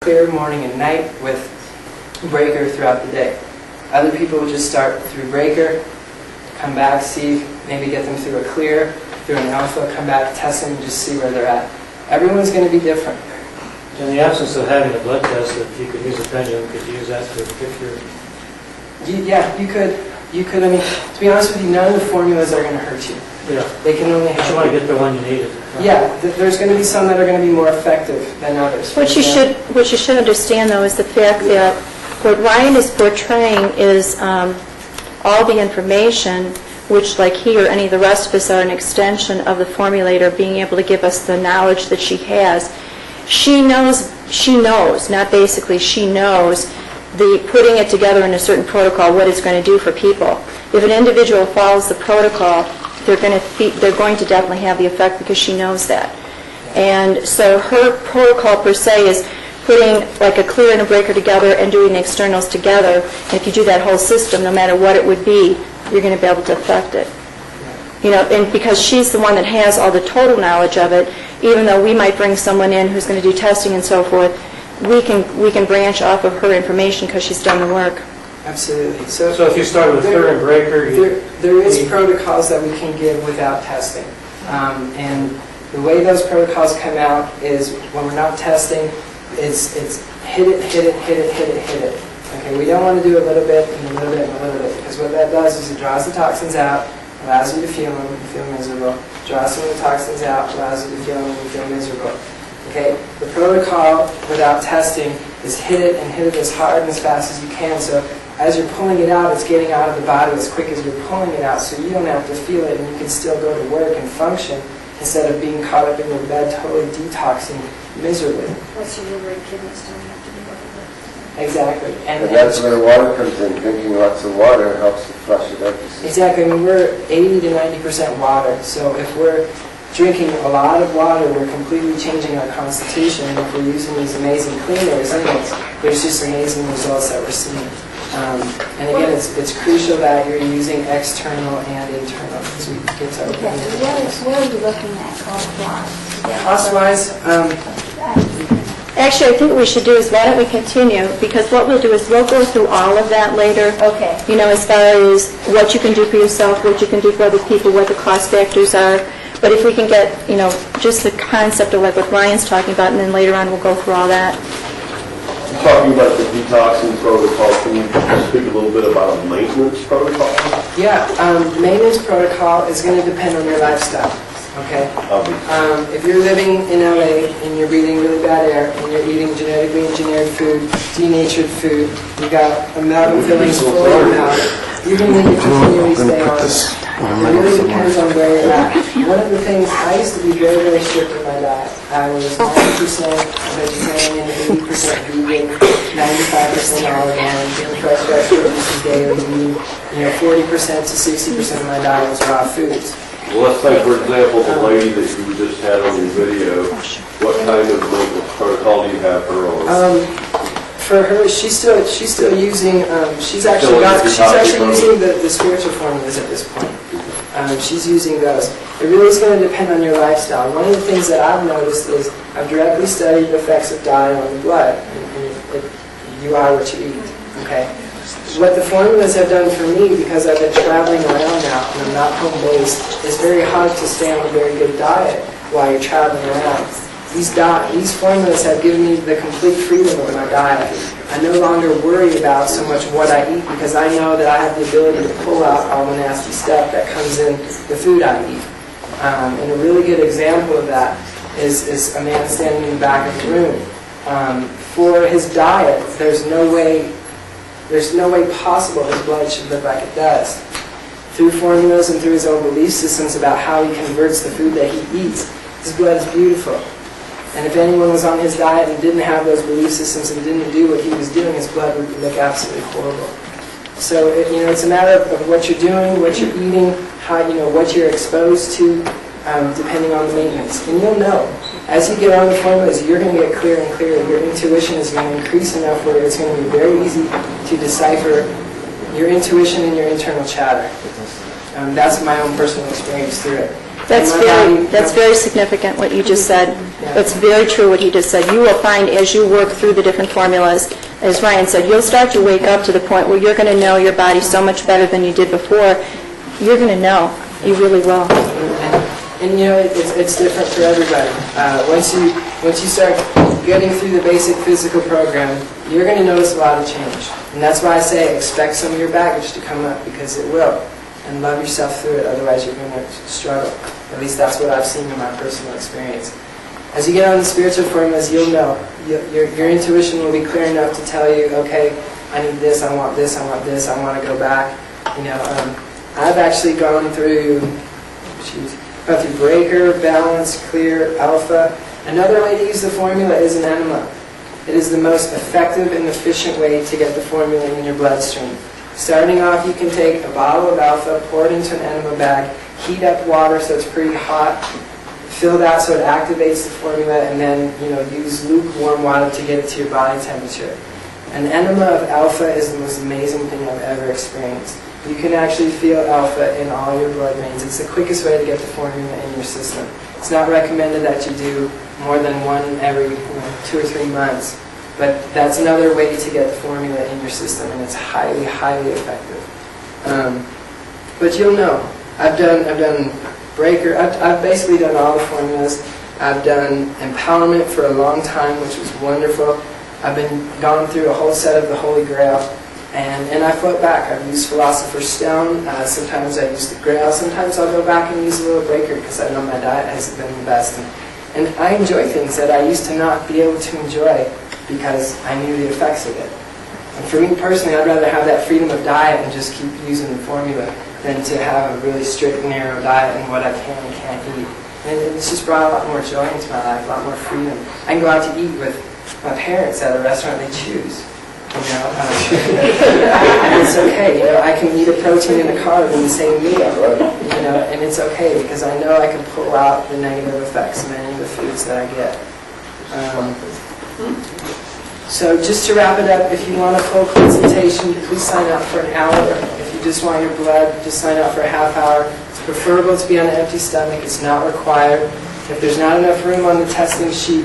Clear morning and night with breaker throughout the day. Other people will just start through breaker, come back, see, maybe get them through a clear, through an alpha, come back, test them, and just see where they're at. Everyone's going to be different. In the absence of having a blood test, if you could use a pendulum, could you use that to pick your... Yeah, you could. I mean, to be honest with you, none of the formulas are going to hurt you. Yeah. They can only help you want to get the one you needed. Yeah, there's going to be some that are going to be more effective than others. What you should understand, though, is the fact that what Ryan is portraying is all the information, which, like he or any of the rest of us, are an extension of the formulator being able to give us the knowledge that she has. She knows, not basically, she knows the putting it together in a certain protocol, what it's going to do for people. If an individual follows the protocol, they're going to definitely have the effect because she knows that. And so her protocol per se is putting like a clear and a breaker together and doing the externals together. And if you do that whole system, no matter what it would be, you're going to be able to affect it. You know, and because she's the one that has all the total knowledge of it, even though we might bring someone in who's going to do testing and so forth, we can branch off of her information because she's done the work. Absolutely. So if you start with clear and breaker... There is protocols that we can give without testing. And the way those protocols come out is when we're not testing, it's hit it. Okay, we don't want to do a little bit and a little bit and a little bit, because what that does is it draws the toxins out, allows you to feel them, you feel miserable. Draws some of the toxins out, allows you to feel them, you feel miserable. Okay, the protocol without testing is hit it and hit it as hard and as fast as you can. So as you're pulling it out, it's getting out of the body as quick as you're pulling it out, so you don't have to feel it, and you can still go to work and function instead of being caught up in your bed totally detoxing miserably. Plus your liver and kidneys don't have to be over. Exactly. And that's where water comes in. Drinking lots of water helps to flush it out. Exactly. I mean, we're 80 to 90% water, so if we're drinking a lot of water, we're completely changing our constitution, and if we're using these amazing cleaners, there's just amazing results that we're seeing. And again, it's crucial that you're using external and internal as we get to open. What are you looking at cost-wise? Cost-wise, Actually, I think what we should do is, why don't we continue? Because what we'll do is we'll go through all of that later. Okay. You know, as far as what you can do for yourself, what you can do for other people, what the cost factors are. But if we can get, you know, just the concept of like what Ryan's talking about, and then later on we'll go through all that. Talking about the detoxing protocol, can you speak a little bit about a maintenance protocol? Yeah, maintenance protocol is going to depend on your lifestyle. Okay. If you're living in LA and you're breathing really bad air and you're eating genetically engineered food, denatured food, you've got amalgam fillings full of your mouth, you're going to need to continually stay on it. It really depends on where you're at. One of the things, I used to be very, very strict with my diet. I was 90% vegetarian, 80% vegan, 95% olive oil, fresh vegetables daily, 40% to 60% of my diet was raw foods. Well, let's say, for example, the lady that you just had on your video, what kind of maintenance protocol do you have her on? For her, she's still using. She's actually using the spiritual formulas at this point. She's using those. It really is going to depend on your lifestyle. One of the things that I've noticed is I've directly studied the effects of diet on the blood. You are what you eat. Okay. What the formulas have done for me, because I've been traveling around now and I'm not home based, it's very hard to stay on a very good diet while you're traveling around. These formulas have given me the complete freedom of my diet. I no longer worry about so much what I eat because I know that I have the ability to pull out all the nasty stuff that comes in the food I eat. And a really good example of that is a man standing in the back of the room. For his diet, there's no way possible his blood should look like it does. Through formulas and through his own belief systems about how he converts the food that he eats, his blood is beautiful. And if anyone was on his diet and didn't have those belief systems and didn't do what he was doing, his blood would look absolutely horrible. So it's a matter of what you're doing, what you're eating, how what you're exposed to, depending on the maintenance. And you'll know. As you get on the formulas, you're going to get clearer and clearer. Your intuition is going to increase enough where it's going to be very easy to decipher your intuition and your internal chatter. That's my own personal experience through it. That's And my body, that's very significant, what you just said. Yeah. That's very true, what he just said. You will find as you work through the different formulas, as Ryan said, you'll start to wake up to the point where you're going to know your body so much better than you did before. You're going to know. You really will. And you know, it's different for everybody. Once you start getting through the basic physical program, you're going to notice a lot of change. And that's why I say expect some of your baggage to come up, because it will. And love yourself through it, otherwise you're going to struggle. At least that's what I've seen in my personal experience. As you get on the spiritual formulas, you'll know. Your intuition will be clear enough to tell you, okay, I need this, I want this, I want this, I want to go back. You know, I've actually gone through breaker, balance, clear, alpha. Another way to use the formula is an enema. It is the most effective and efficient way to get the formula in your bloodstream. Starting off, you can take a bottle of alpha, pour it into an enema bag, heat up water so it's pretty hot, fill that so it activates the formula, and then use lukewarm water to get it to your body temperature. An enema of alpha is the most amazing thing I've ever experienced. You can actually feel alpha in all your blood veins. It's the quickest way to get the formula in your system. It's not recommended that you do more than one every 2 or 3 months. But that's another way to get the formula in your system, and it's highly, highly effective. But you'll know. I've done breaker. I've basically done all the formulas. I've done empowerment for a long time, which was wonderful. I've gone through a whole set of the Holy Grail, and I float back. I've used Philosopher's Stone. Sometimes I use the Grail. Sometimes I'll go back and use a little breaker because I know my diet hasn't been the best. And I enjoy things that I used to not be able to enjoy, because I knew the effects of it. And for me personally, I'd rather have that freedom of diet and just keep using the formula than to have a really strict, narrow diet and what I can and can't eat. And it's just brought a lot more joy into my life, a lot more freedom. I can go out to eat with my parents at a restaurant they choose. And it's okay. I can eat a protein and a carb in the same meal. And it's okay because I know I can pull out the negative effects of any of the foods that I get. So just to wrap it up, if you want a full consultation, please sign up for an hour. If you just want your blood, just sign up for a half hour. It's preferable to be on an empty stomach. It's not required. If there's not enough room on the testing sheet,